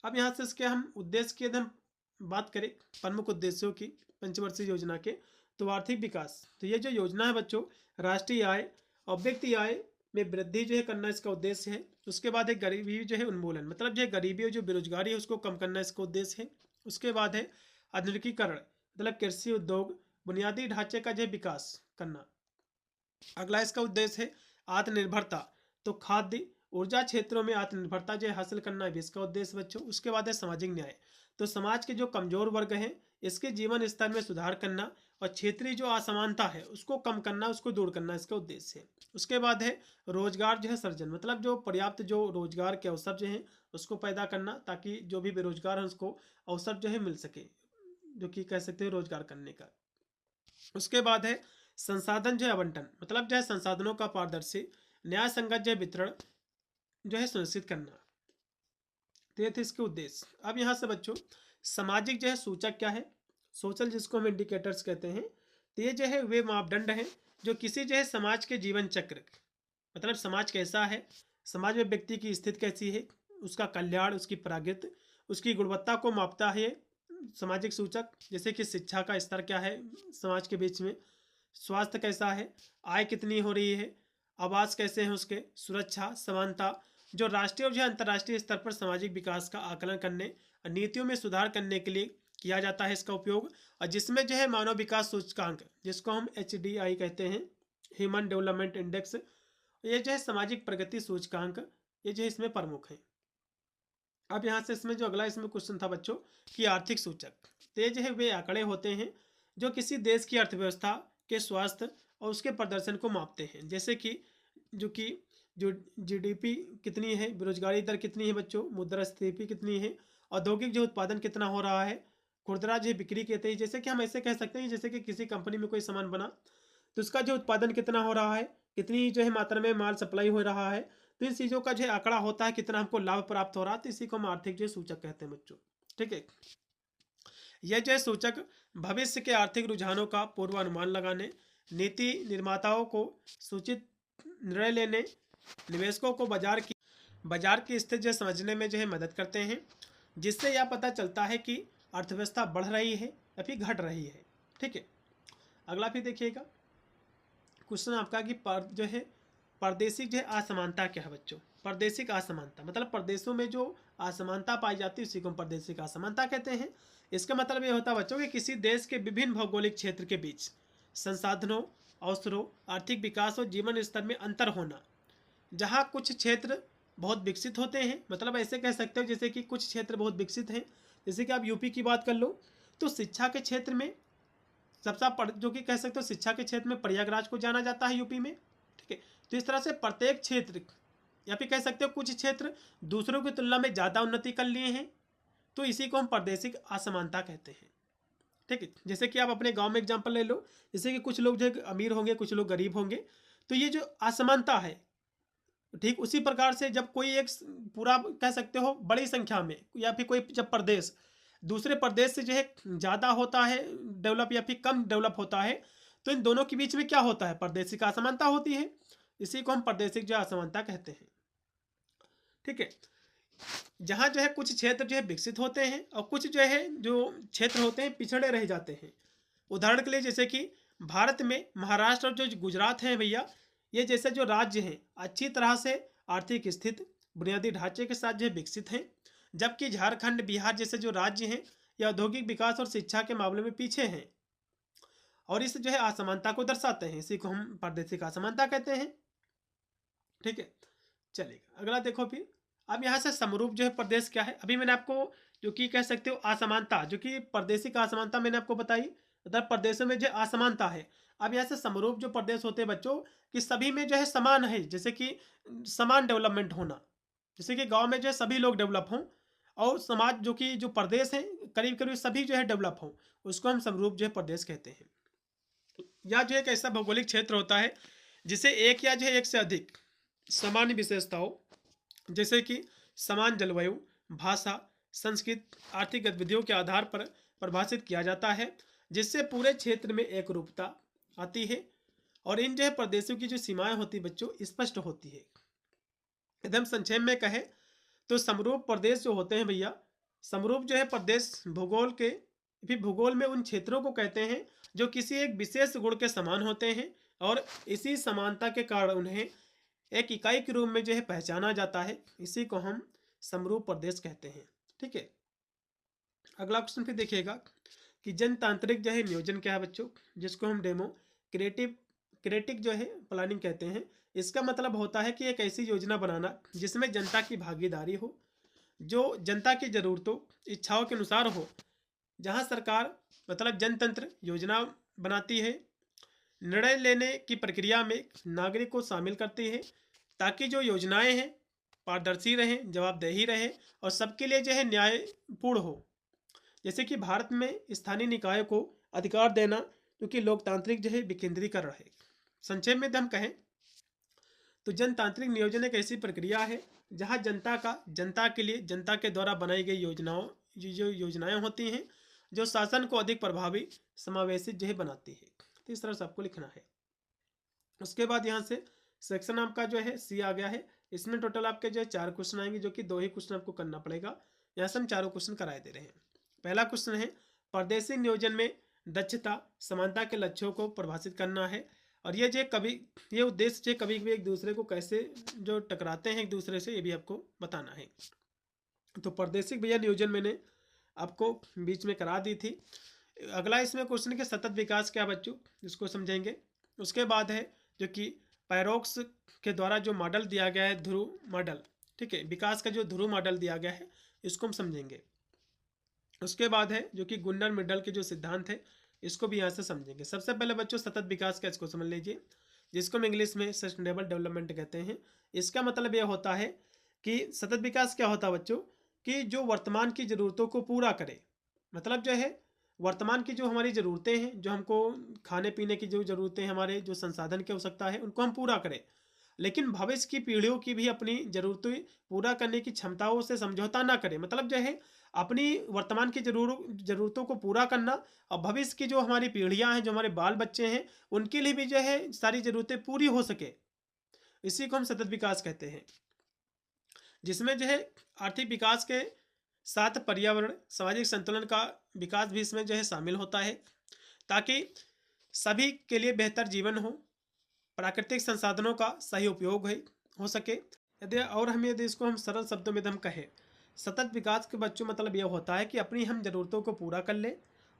अब यहाँ से इसके हम उद्देश्य की यदि हम बात करें प्रमुख उद्देश्यों की पंचवर्षीय योजना के, तो आर्थिक विकास, तो ये जो योजना है बच्चों राष्ट्रीय आय और व्यक्ति आय में वृद्धि जो है करना इसका उद्देश्य है। उसके बाद है गरीबी जो है उन्मूलन, मतलब जो है गरीबी और जो बेरोजगारी है उसको कम करना इसका उद्देश्य है। उसके बाद है आधुनिकीकरण, मतलब कृषि उद्योग बुनियादी ढांचे का जो है विकास करना। अगला इसका उद्देश्य है आत्मनिर्भरता, तो खाद्य ऊर्जा क्षेत्रों में आत्मनिर्भरता जो है हासिल करना भी इसका उद्देश्य बच्चों। उसके बाद है सामाजिक न्याय, तो समाज के जो कमजोर वर्ग हैं इसके जीवन स्तर में सुधार करना और क्षेत्रीय जो असमानता है उसको कम करना, उसको दूर करना इसका उद्देश्य है। उसके बाद है रोजगार जो है सृजन, मतलब जो पर्याप्त जो रोजगार के अवसर जो हैं उसको पैदा करना, ताकि जो भी बेरोजगार है उसको अवसर जो है मिल सके, जो कि कह सकते हैं रोजगार करने का। उसके बाद है संसाधन जो है आवंटन, मतलब जो है संसाधनों का पारदर्शी न्याय संगत जो है वितरण जो है सुनिश्चित करना। तो ये थे इसके उद्देश्य। अब यहाँ से बच्चों सामाजिक जो है सूचक क्या है, सोशल जिसको हम इंडिकेटर्स कहते हैं, तो ये जो है वे मापदंड हैं जो किसी जो है समाज के जीवन चक्र, मतलब समाज कैसा है, समाज में व्यक्ति की स्थिति कैसी है, उसका कल्याण, उसकी प्रगति, उसकी गुणवत्ता को मापता है सामाजिक सूचक। जैसे कि शिक्षा का स्तर क्या है समाज के बीच में, स्वास्थ्य कैसा है, आय कितनी हो रही है, आवास कैसे हैं उसके, सुरक्षा, समानता, जो राष्ट्रीय और जो अंतर्राष्ट्रीय स्तर पर सामाजिक विकास का आकलन करने और नीतियों में सुधार करने के लिए किया जाता है इसका उपयोग। और जिसमें जो है मानव विकास सूचकांक जिसको हम HDI कहते हैं, ह्यूमन डेवलपमेंट इंडेक्स, ये जो है सामाजिक प्रगति सूचकांक, ये जो है इसमें प्रमुख है। अब यहाँ से इसमें जो अगला इसमें क्वेश्चन था बच्चों कि आर्थिक सूचक, तो ये जो है वे आंकड़े होते हैं जो किसी देश की अर्थव्यवस्था के स्वास्थ्य और उसके प्रदर्शन को मापते हैं। जैसे कि जो GDP कितनी है, बेरोजगारी दर कितनी है बच्चों, मुद्रास्फीति कितनी है, औद्योगिक जो उत्पादन कितना हो रहा है, खुदरा जो बिक्री कहते हैं। जैसे कि हम ऐसे कह सकते हैं जैसे कि किसी कंपनी में कोई सामान बना तो उसका जो उत्पादन कितना हो रहा है, कितनी जो है मात्रा में माल सप्लाई हो रहा है, तो इन चीज़ों का जो है आंकड़ा होता है कितना हमको लाभ प्राप्त हो रहा है, तो इसी को हम आर्थिक जो सूचक कहते हैं बच्चों। ठीक है, यह जो है सूचक भविष्य के आर्थिक रुझानों का पूर्वानुमान लगाने, नीति निर्माताओं को सूचित निर्णय लेने, निवेशकों को बाजार की स्थिति जो समझने में जो है मदद करते हैं, जिससे यह पता चलता है कि अर्थव्यवस्था बढ़ रही है या फिर घट रही है। ठीक है, अगला फिर देखिएगा क्वेश्चन आपका कि जो है प्रादेशिक जो है असमानता क्या है बच्चों। प्रादेशिक असमानता मतलब प्रदेशों में जो असमानता पाई जाती है उसी को हम प्रादेशिक असमानता कहते हैं। इसका मतलब ये होता है बच्चों कि किसी देश के विभिन्न भौगोलिक क्षेत्र के बीच संसाधनों, अवसरों, आर्थिक विकास और जीवन स्तर में अंतर होना। जहाँ कुछ क्षेत्र बहुत विकसित होते हैं, मतलब ऐसे कह सकते हो जैसे कि कुछ क्षेत्र बहुत विकसित हैं, जैसे कि आप यूपी की बात कर लो तो शिक्षा के क्षेत्र में सबसे जो कि कह सकते हो शिक्षा के क्षेत्र में प्रयागराज को जाना जाता है यूपी में। ठीक है, तो इस तरह से प्रत्येक क्षेत्र या फिर कह सकते हो कुछ क्षेत्र दूसरों की तुलना में ज़्यादा उन्नति कर लिए हैं, तो इसी को हम प्रादेशिक असमानता कहते हैं। ठीक है, जैसे कि आप अपने गांव में एग्जांपल ले लो, जैसे कि कुछ लोग जो अमीर होंगे, कुछ लोग गरीब होंगे, तो ये जो असमानता है, ठीक उसी प्रकार से जब कोई एक पूरा कह सकते हो बड़ी संख्या में या फिर कोई जब प्रदेश दूसरे प्रदेश से जो है ज़्यादा होता है डेवलप या फिर कम डेवलप होता है, तो इन दोनों के बीच में क्या होता है, प्रादेशिक असमानता होती है। इसी को हम प्रादेशिक जो असमानता कहते हैं। ठीक है, जहाँ जो है कुछ क्षेत्र जो है विकसित होते हैं और कुछ जो है जो क्षेत्र होते हैं पिछड़े रह जाते हैं। उदाहरण के लिए जैसे कि भारत में महाराष्ट्र और जो गुजरात है भैया, ये जैसे जो राज्य हैं अच्छी तरह से आर्थिक स्थिति बुनियादी ढांचे के साथ जो है विकसित हैं, जबकि झारखंड, बिहार जैसे जो राज्य हैं ये औद्योगिक विकास और शिक्षा के मामले में पीछे हैं और इस जो है असमानता को दर्शाते हैं। इसी को हम प्रादेशिक असमानता कहते हैं। ठीक है, चलेगा अगला देखो फिर अब यहाँ से समरूप जो है प्रदेश क्या है, अभी मैंने आपको जो कि कह सकते हो असमानता, जो कि प्रादेशिक असमानता मैंने आपको बताई, मतलब प्रदेशों में जो असमानता है। अब यहाँ से समरूप जो प्रदेश होते हैं बच्चों, कि सभी में जो है समान है, जैसे कि समान डेवलपमेंट होना, जैसे कि गांव में जो है सभी लोग डेवलप हों, और समाज जो कि जो प्रदेश है करीब करीब सभी जो है डेवलप हों, उसको हम समरूप जो है प्रदेश कहते हैं। या जो एक ऐसा भौगोलिक क्षेत्र होता है जिसे एक या जो है एक से अधिक सामान्य विशेषताओं, जैसे कि समान जलवायु, भाषा, संस्कृति, आर्थिक गतिविधियों के आधार पर परिभाषित किया जाता है, जिससे पूरे क्षेत्र में एक रूपता आती है। और इन जो है प्रदेशों की जो सीमाएं होती बच्चों स्पष्ट होती है। एकदम संक्षेप में कहें तो समरूप प्रदेश जो होते हैं भैया, समरूप जो है प्रदेश भूगोल के भी भूगोल में उन क्षेत्रों को कहते हैं जो किसी एक विशेष गुण के समान होते हैं, और इसी समानता के कारण उन्हें एक इकाई के रूप में जो है पहचाना जाता है। इसी को हम समरूप प्रदेश कहते हैं। ठीक है, अगला क्वेश्चन फिर देखिएगा कि जनतांत्रिक जो है नियोजन क्या है बच्चों, जिसको हम क्रेटिक जो है प्लानिंग कहते हैं। इसका मतलब होता है कि एक ऐसी योजना बनाना जिसमें जनता की भागीदारी हो, जो जनता की जरूरतों इच्छाओं के अनुसार हो, जहां सरकार मतलब जनतंत्र योजना बनाती है, निर्णय लेने की प्रक्रिया में नागरिक को शामिल करती है, ताकि जो योजनाएं हैं पारदर्शी रहें, जवाबदेही रहे और सबके लिए जो है न्यायपूर्ण हो। जैसे कि भारत में स्थानीय निकायों को अधिकार देना, क्योंकि लोकतांत्रिक जो है विकेंद्रीकरण है। संक्षेप में हम कहें तो जनतांत्रिक नियोजन एक ऐसी प्रक्रिया है जहां जनता के लिए जनता के द्वारा बनाई गई जो योजनाएं होती हैं, जो शासन को अधिक प्रभावी समावेशित जो है बनाती है। तो इस तरह से आपको लिखना है। उसके बाद यहाँ से सेक्शन आपका जो है सी आ गया है। इसमें टोटल आपके जो है 4 क्वेश्चन आएंगे, जो कि 2 ही क्वेश्चन आपको करना पड़ेगा। यहाँ से हम चारों क्वेश्चन कराए दे रहे हैं। पहला क्वेश्चन है प्रादेशिक नियोजन में दक्षता समानता के लक्ष्यों को परिभाषित करना है, और ये उद्देश्य जो कभी कभी एक दूसरे को कैसे जो टकराते हैं एक दूसरे से, ये भी आपको बताना है। तो प्रादेशिक भैया नियोजन मैंने आपको बीच में करा दी थी। अगला इसमें क्वेश्चन के सतत विकास क्या बच्चों, इसको समझेंगे। उसके बाद है जो कि पैरोक्स के द्वारा जो मॉडल दिया गया है, ध्रुव मॉडल। ठीक है, विकास का जो ध्रुव मॉडल दिया गया है इसको हम समझेंगे। उसके बाद है जो कि गुन्नर मिडल के जो सिद्धांत है, इसको भी यहाँ से समझेंगे। सबसे पहले बच्चों सतत विकास का इसको समझ लीजिए, जिसको हम इंग्लिश में सस्टेनेबल डेवलपमेंट कहते हैं। इसका मतलब यह होता है कि सतत विकास क्या होता है बच्चों, कि जो वर्तमान की ज़रूरतों को पूरा करे। मतलब जो है वर्तमान की जो हमारी ज़रूरतें हैं, जो हमको खाने पीने की जो ज़रूरतें हैं, हमारे जो संसाधन की आवश्यकता है, उनको हम पूरा करें, लेकिन भविष्य की पीढ़ियों की भी अपनी ज़रूरतें पूरा करने की क्षमताओं से समझौता ना करें। मतलब जो है अपनी वर्तमान की ज़रूरतों को पूरा करना, और भविष्य की जो हमारी पीढ़ियां हैं, जो हमारे बाल बच्चे हैं, उनके लिए भी जो है सारी ज़रूरतें पूरी हो सके। इसी को हम सतत विकास कहते हैं, जिसमें जो है आर्थिक विकास के साथ पर्यावरण सामाजिक संतुलन का विकास भी इसमें जो है शामिल होता है, ताकि सभी के लिए बेहतर जीवन हो, प्राकृतिक संसाधनों का सही उपयोग हो सके। यदि इसको हम सरल शब्दों में हम कहें, सतत विकास के बच्चों मतलब यह होता है कि अपनी हम ज़रूरतों को पूरा कर ले,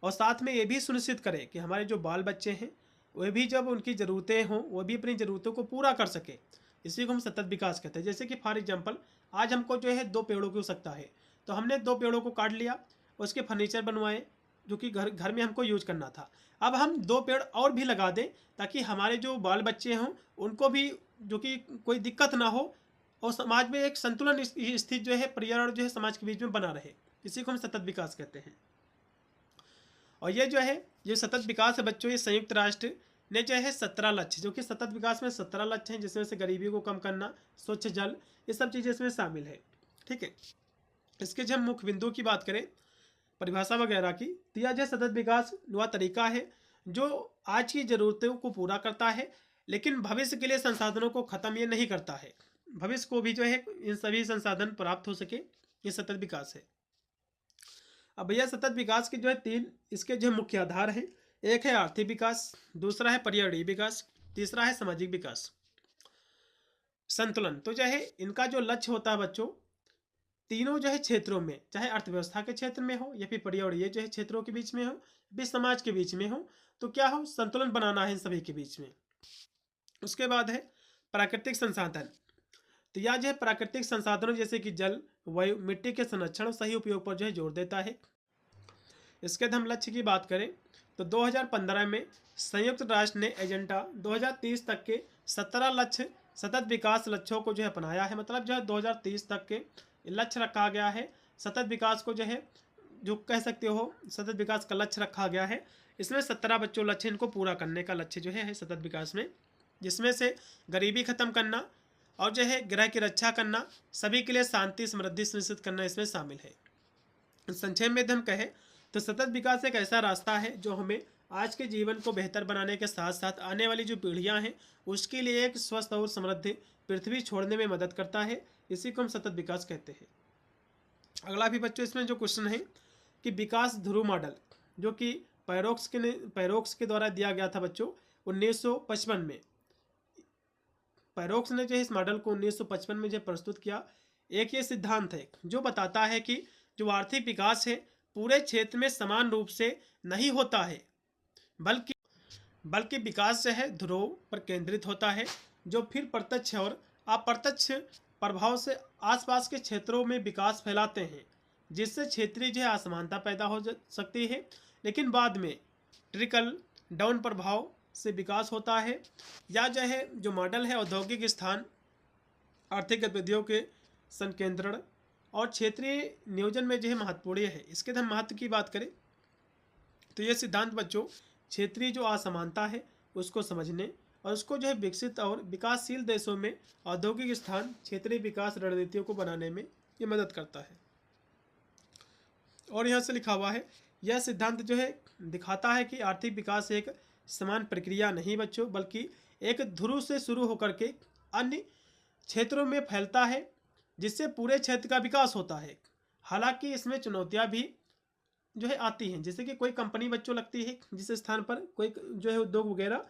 और साथ में ये भी सुनिश्चित करें कि हमारे जो बाल बच्चे हैं वे भी जब उनकी ज़रूरतें हों वो भी अपनी ज़रूरतों को पूरा कर सके। इसी को हम सतत विकास कहते हैं। जैसे कि फॉर एग्जांपल आज हमको जो है 2 पेड़ों की आवश्यकता है, तो हमने 2 पेड़ों को काट लिया, उसके फर्नीचर बनवाए, जो कि घर में हमको यूज करना था। अब हम 2 पेड़ और भी लगा दें, ताकि हमारे जो बाल बच्चे हों उनको भी जो कि कोई दिक्कत ना हो, और समाज में एक संतुलन स्थिति जो है, पर्यावरण जो है समाज के बीच में बना रहे। इसी को हम सतत विकास कहते हैं। और ये जो है ये सतत विकास है बच्चों, ये संयुक्त राष्ट्र ने जो है 17 लक्ष्य, जो कि सतत विकास में 17 लक्ष्य हैं, जिसमें से गरीबी को कम करना, स्वच्छ जल, ये सब चीज़ें इसमें शामिल है। ठीक है, इसके जब मुख्य बिंदु की बात करें, परिभाषा वगैरह की, तो यह जो सतत विकास वह तरीका है जो आज की ज़रूरतों को पूरा करता है, लेकिन भविष्य के लिए संसाधनों को ख़त्म ये नहीं करता है। भविष्य को भी जो है इन सभी संसाधन प्राप्त हो सके, ये सतत विकास है। अब भैया सतत विकास के जो है 3 इसके जो मुख्य आधार हैं। एक है आर्थिक विकास, दूसरा है पर्यावरणीय विकास, तीसरा है सामाजिक विकास। संतुलन तो जो है इनका जो लक्ष्य होता है बच्चों, तीनों जो है क्षेत्रों में, चाहे अर्थव्यवस्था के क्षेत्र में हो या फिर पर्यावरणीय जो है क्षेत्रों के बीच में हो, भी समाज के बीच में हो, तो क्या हो, संतुलन बनाना है इन सभी के बीच में। उसके बाद है प्राकृतिक संसाधन, तो यह जो है प्राकृतिक संसाधनों जैसे कि जल, वायु, मिट्टी के संरक्षण और सही उपयोग पर जो है जोर देता है। इसके बाद हम लक्ष्य की बात करें तो 2015 में संयुक्त राष्ट्र ने एजेंडा 2030 तक के 17 लक्ष्य सतत विकास लक्ष्यों को जो है अपनाया है। मतलब जो है 2030 तक के लक्ष्य रखा गया है, सतत विकास को जो है जो कह सकते हो सतत विकास का लक्ष्य रखा गया है। इसमें 17 बच्चों लक्ष्य इनको पूरा करने का लक्ष्य जो है सतत विकास में, जिसमें से गरीबी खत्म करना और जो है ग्रह की रक्षा करना, सभी के लिए शांति समृद्धि सुनिश्चित करना इसमें शामिल है। संक्षेप में हम कहें तो सतत विकास एक ऐसा रास्ता है जो हमें आज के जीवन को बेहतर बनाने के साथ साथ आने वाली जो पीढ़ियां हैं उसके लिए एक स्वस्थ और समृद्ध पृथ्वी छोड़ने में मदद करता है। इसी को हम सतत विकास कहते हैं। अगला भी बच्चों इसमें जो क्वेश्चन है कि विकास ध्रुव मॉडल जो कि पैरोक्स के द्वारा दिया गया था बच्चों 1955 में। पैरोक्स ने जो इस मॉडल को 1955 में जो प्रस्तुत किया, एक ये सिद्धांत है जो बताता है कि जो आर्थिक विकास है पूरे क्षेत्र में समान रूप से नहीं होता है, बल्कि विकास जो है ध्रुव पर केंद्रित होता है, जो फिर प्रत्यक्ष और अप्रत्यक्ष प्रभाव से आसपास के क्षेत्रों में विकास फैलाते हैं, जिससे क्षेत्रीय जो है असमानता पैदा हो सकती है। लेकिन बाद में ट्रिकल डाउन प्रभाव से विकास होता है। या जो है जो मॉडल है औद्योगिक स्थान, आर्थिक गतिविधियों के संकेंद्रण और क्षेत्रीय नियोजन में जो है महत्वपूर्ण है। इसके हम महत्व की बात करें तो ये सिद्धांत बच्चों क्षेत्रीय जो असमानता है उसको समझने और उसको जो है विकसित और विकासशील देशों में औद्योगिक स्थान क्षेत्रीय विकास रणनीतियों को बनाने में ये मदद करता है। और यहाँ से लिखा हुआ है यह सिद्धांत जो है दिखाता है कि आर्थिक विकास एक समान प्रक्रिया नहीं बच्चों, बल्कि एक ध्रुव से शुरू होकर के अन्य क्षेत्रों में फैलता है, जिससे पूरे क्षेत्र का विकास होता है। हालांकि इसमें चुनौतियां भी जो है आती हैं, जैसे कि कोई कंपनी बच्चों लगती है जिस स्थान पर कोई जो है उद्योग वगैरह,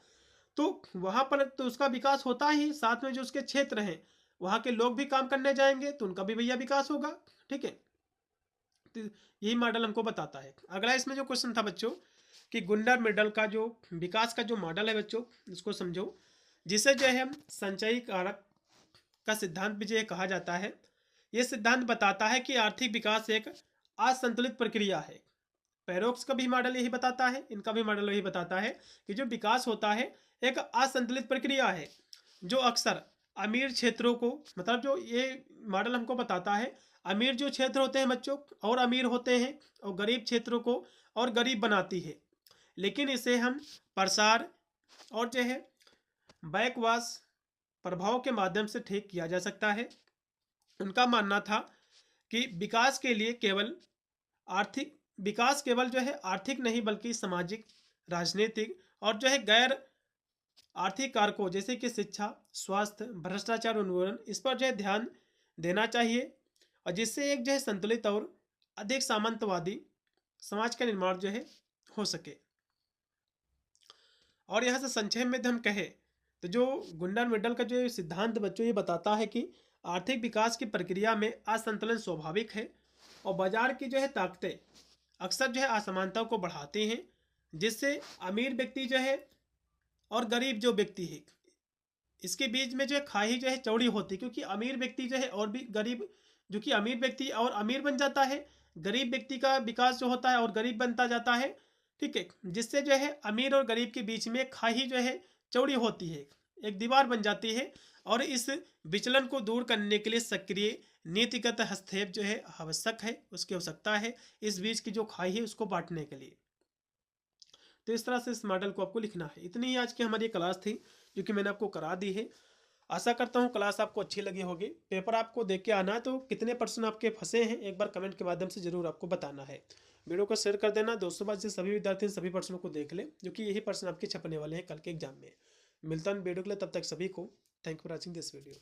तो वहाँ पर तो उसका विकास होता ही, साथ में जो उसके क्षेत्र हैं वहाँ के लोग भी काम करने जाएंगे तो उनका भी भैया विकास होगा। ठीक है, तो यही मॉडल हमको बताता है। अगला इसमें जो क्वेश्चन था बच्चों कि गुंडर मिडल का जो विकास का जो मॉडल है बच्चों इसको समझो, जिसे जो है हम संचयी कारक का सिद्धांत भी जो कहा जाता है। यह सिद्धांत बताता है कि आर्थिक विकास एक असंतुलित प्रक्रिया है। पैरोक्स का भी मॉडल यही बताता है, इनका भी मॉडल यही बताता है कि जो विकास होता है एक असंतुलित प्रक्रिया है, जो अक्सर अमीर क्षेत्रों को, मतलब जो ये मॉडल हमको बताता है अमीर जो क्षेत्र होते हैं बच्चों और अमीर होते हैं और गरीब क्षेत्रों को और गरीब बनाती है। लेकिन इसे हम प्रसार और जो है बैकवाश प्रभाव के माध्यम से ठीक किया जा सकता है। उनका मानना था कि विकास केवल जो है आर्थिक नहीं बल्कि सामाजिक, राजनीतिक और जो है गैर आर्थिक कारकों जैसे कि शिक्षा, स्वास्थ्य, भ्रष्टाचार उन्मूलन, इस पर जो है ध्यान देना चाहिए, और जिससे एक जो है संतुलित और अधिक सामंतवादी समाज का निर्माण जो है हो सके। और यहाँ से संक्षेप में हम कहें तो जो गुंडर मिडल का जो सिद्धांत बच्चों ये बताता है कि आर्थिक विकास की प्रक्रिया में असंतुलन स्वाभाविक है और बाजार की जो है ताकतें अक्सर जो है असमानताओं को बढ़ाती हैं, जिससे अमीर व्यक्ति जो है और गरीब जो व्यक्ति है इसके बीच में जो है खाई जो है चौड़ी होती है, क्योंकि अमीर व्यक्ति जो है और भी गरीब, जो कि अमीर व्यक्ति और अमीर बन जाता है, गरीब व्यक्ति का विकास जो होता है और गरीब बनता जाता है। ठीक है, जिससे जो है अमीर और गरीब के बीच में खाई जो है चौड़ी होती है, एक दीवार बन जाती है, और इस विचलन को दूर करने के लिए सक्रिय नीतिगत हस्तक्षेप जो है आवश्यक है, उसकी आवश्यकता है इस बीच की जो खाई है उसको बांटने के लिए। तो इस तरह से इस मॉडल को आपको लिखना है। इतनी ही आज की हमारी क्लास थी जो कि मैंने आपको करा दी है। आशा करता हूँ क्लास आपको अच्छी लगी होगी। पेपर आपको देख के आना है, तो कितने % आपके फंसे हैं एक बार कमेंट के माध्यम से जरूर आपको बताना है। वीडियो को शेयर कर देना दोस्तों, बाद से सभी विद्यार्थी सभी प्रश्नों को देख ले, जो कि यही प्रश्न आपके छपने वाले हैं कल के एग्जाम में। मिलता हूँ वीडियो के लिए, तब तक सभी को thank you for watching this video.